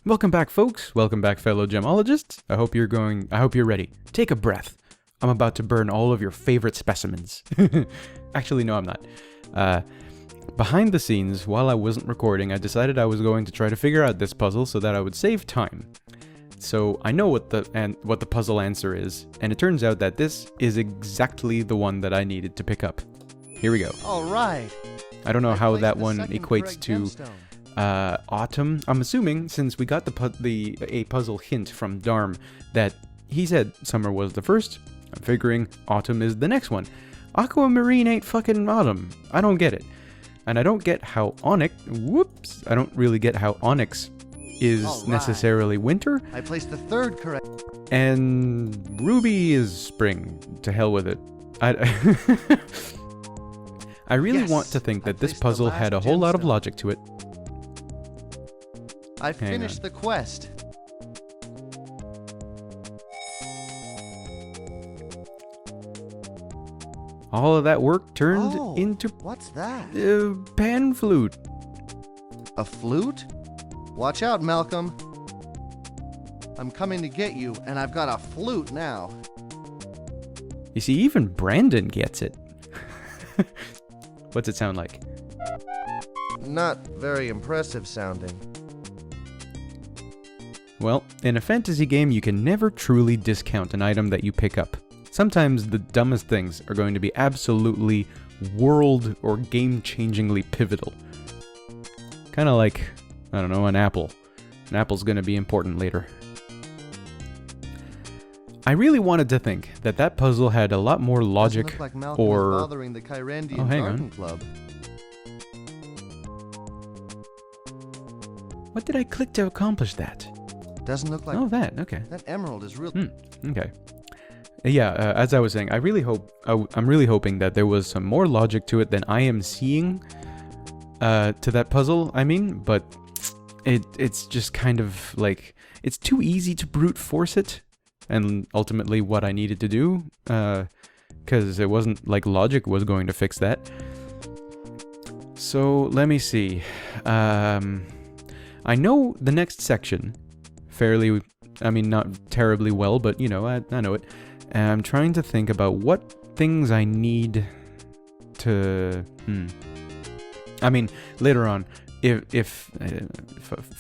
Welcome back, folks. Welcome back, fellow gemologists. I hope you're ready. Take a breath. I'm about to burn all of your favorite specimens. Actually, no, I'm not. Behind the scenes, while I wasn't recording, I decided I was going to try to figure out this puzzle so that I would save time. So I know what the puzzle answer is, and it turns out that this is exactly the one that I needed to pick up. Here we go. All right. I don't know how that one equates to autumn. I'm assuming, since we got a puzzle hint from Darm that he said summer was the first, I'm figuring autumn is the next one. Aquamarine ain't fucking autumn. I don't get it. And I don't get how I don't really get how onyx is necessarily winter. I placed the third correct. And ruby is spring. To hell with it. I really want to think that this puzzle had a whole lot of logic to it. I finished the quest. All of that work turned into... What's that? Pan flute. A flute? Watch out, Malcolm. I'm coming to get you, and I've got a flute now. You see, even Brandon gets it. What's it sound like? Not very impressive sounding. Well, in a fantasy game, you can never truly discount an item that you pick up. Sometimes the dumbest things are going to be absolutely world or game-changingly pivotal. Kind of like, I don't know, an apple. An apple's going to be important later. I really wanted to think that that puzzle had a lot more logic Doesn't look like Malcolm is bothering the Kyrandia Garden Club. What did I click to accomplish that? Doesn't look like... Oh, that. Okay. That emerald is real... Okay. Yeah, as I was saying, I'm really hoping that there was some more logic to it than I am seeing to that puzzle, I mean, but it's just kind of like, it's too easy to brute force it, and ultimately what I needed to do, because it wasn't like logic was going to fix that. So, let me see. I know the next section fairly, I mean, not terribly well, but, you know, I know it. And I'm trying to think about what things I need to... I mean, later on, if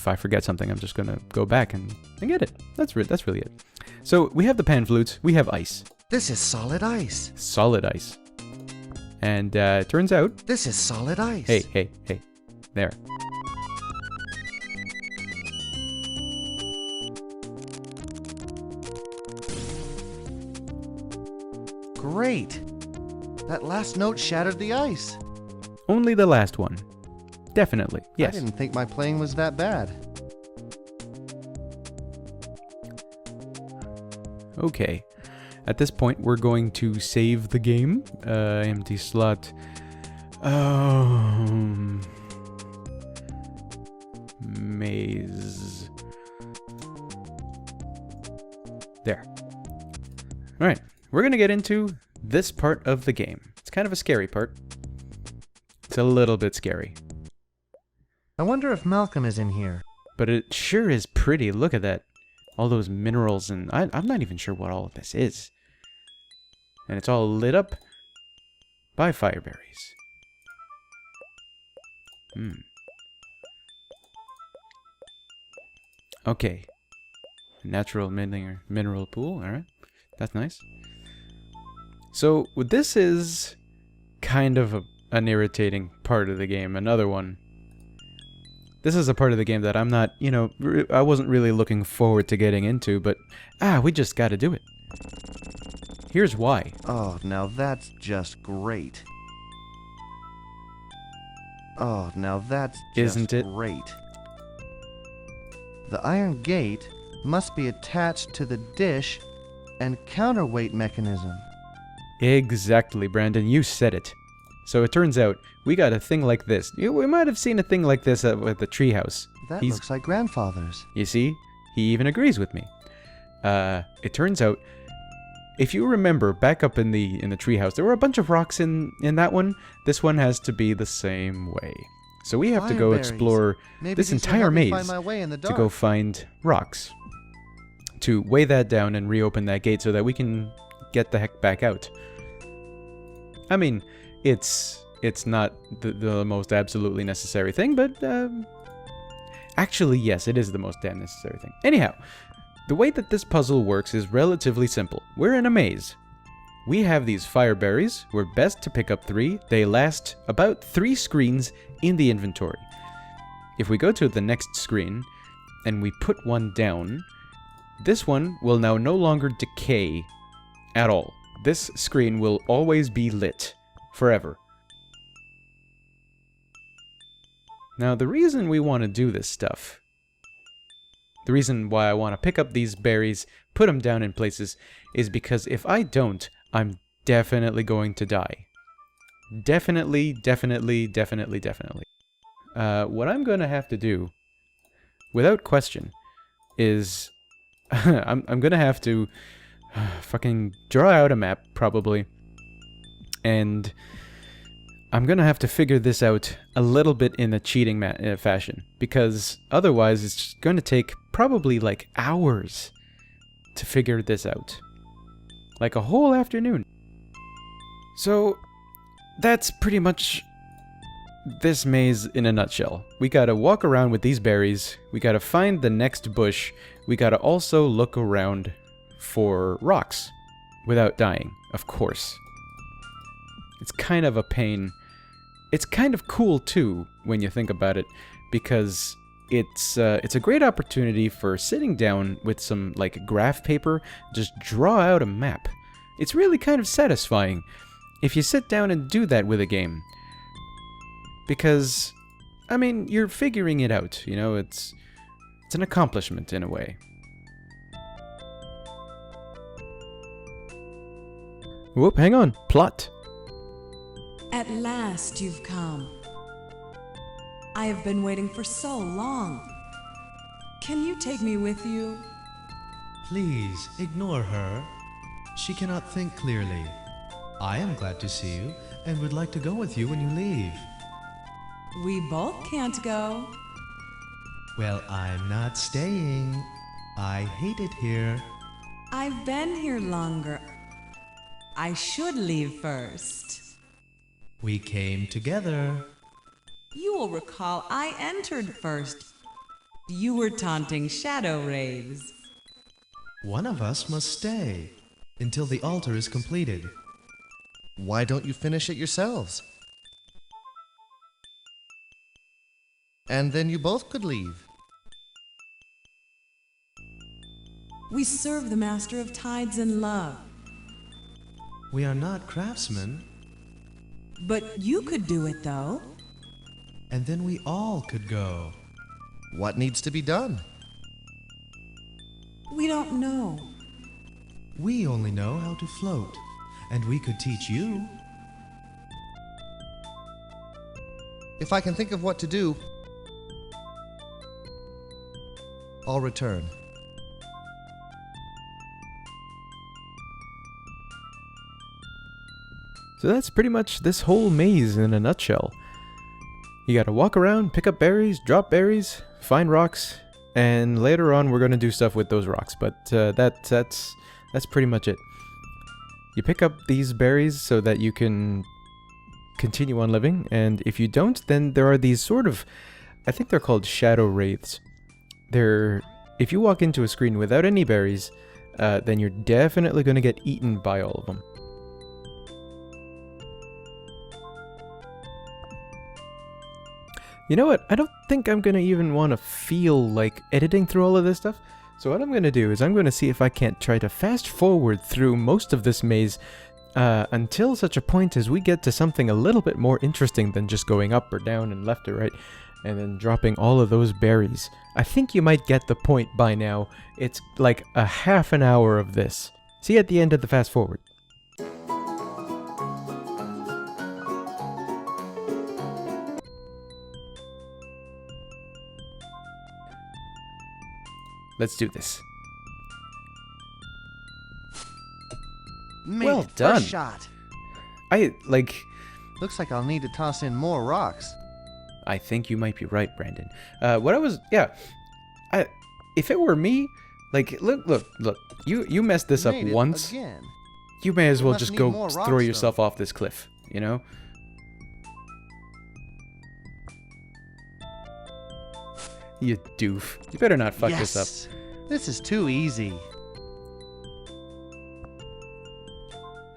I forget something, I'm just going to go back and get it. That's really it. So, we have the pan flutes, we have ice. This is solid ice. Solid ice. And turns out... This is solid ice. Hey. There. Great. That last note shattered the ice. Only the last one. Definitely, yes. I didn't think my playing was that bad. Okay. At this point, we're going to save the game. Empty slot. Maze. There. Alright. We're going to get into this part of the game. It's kind of a scary part. It's a little bit scary. I wonder if Malcolm is in here. But it sure is pretty. Look at that. All those minerals, and I'm not even sure what all of this is. And it's all lit up by fireberries. Okay. Natural mineral pool. Alright. That's nice. So, this is kind of an irritating part of the game. Another one. This is a part of the game that I'm not, you know, I wasn't really looking forward to getting into, but, we just gotta do it. Here's why. Oh, now that's just great. Oh, now that's just Isn't it? Great. The iron gate must be attached to the dish and counterweight mechanism. Exactly, Brandon, you said it. So it turns out, we got a thing like this. We might have seen a thing like this at the treehouse. That looks like grandfather's. You see? He even agrees with me. It turns out, if you remember, back up in the treehouse, there were a bunch of rocks in that one. This one has to be the same way. So we have to go Fireberries. explore Maybe this these will entire help me maze find my way in the to dark. go find rocks. To weigh that down and reopen that gate so that we can get the heck back out. I mean, it's not the most absolutely necessary thing, but actually, yes, it is the most damn necessary thing. Anyhow, the way that this puzzle works is relatively simple. We're in a maze. We have these fire berries. We're best to pick up 3. They last about 3 screens in the inventory. If we go to the next screen and we put one down, this one will now no longer decay at all. This screen will always be lit forever. Now, the reason we want to do this stuff, the reason why I want to pick up these berries, put them down in places, is because if I don't, I'm definitely going to die. Definitely. What I'm going to have to do, without question, is I'm going to have to fucking draw out a map, probably, and I'm going to have to figure this out a little bit in a cheating fashion, because otherwise it's going to take probably like hours to figure this out. Like a whole afternoon. So, that's pretty much this maze in a nutshell. We gotta walk around with these berries, we gotta find the next bush, we gotta also look around for rocks without dying, of course. It's kind of a pain. It's kind of cool too when you think about it, because it's a great opportunity for sitting down with some like graph paper, just draw out a map. It's really kind of satisfying if you sit down and do that with a game. Because, I mean, you're figuring it out, you know, it's an accomplishment in a way. Whoop, hang on, plot. At last you've come. I have been waiting for so long. Can you take me with you? Please, ignore her. She cannot think clearly. I am glad to see you and would like to go with you when you leave. We both can't go. Well, I'm not staying. I hate it here. I've been here longer. I should leave first. We came together. You will recall I entered first. You were taunting shadow wraiths. One of us must stay until the altar is completed. Why don't you finish it yourselves? And then you both could leave. We serve the Master of Tides in love. We are not craftsmen, But you could do it, though. and then we all could go. What needs to be done? We don't know. We only know how to float, and we could teach you. If I can think of what to do, I'll return. So that's pretty much this whole maze in a nutshell. You gotta walk around, pick up berries, drop berries, find rocks, and later on we're gonna do stuff with those rocks, but that's pretty much it. You pick up these berries so that you can continue on living, and if you don't, then there are these sort of, I think they're called shadow wraiths. If you walk into a screen without any berries, then you're definitely gonna get eaten by all of them. You know what? I don't think I'm going to even want to feel like editing through all of this stuff. So what I'm going to do is I'm going to see if I can't try to fast forward through most of this maze until such a point as we get to something a little bit more interesting than just going up or down and left or right and then dropping all of those berries. I think you might get the point by now. It's like a half an hour of this. See you at the end of the fast forward. Let's do this. Mate, Well done. First shot. I I think you might be right, Brandon. If it were me, like, look, you messed this up Made it once. Again. You may as We well must just need go more rock throw stone. yourself off this cliff, you know? You doof. You better not fuck this up. Yes. This is too easy.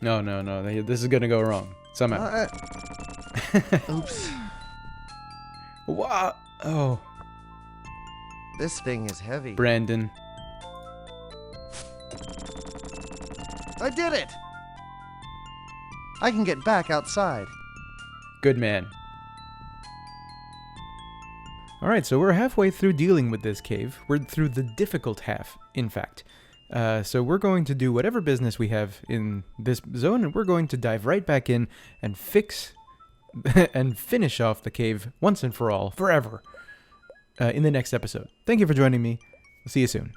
No. This is gonna go wrong. Somehow. Oops. Wow. Oh, This thing is heavy. Brandon. I did it! I can get back outside. Good man. Alright, so we're halfway through dealing with this cave. We're through the difficult half, in fact. So we're going to do whatever business we have in this zone, and we're going to dive right back in and fix and finish off the cave once and for all, forever, in the next episode. Thank you for joining me. We'll see you soon.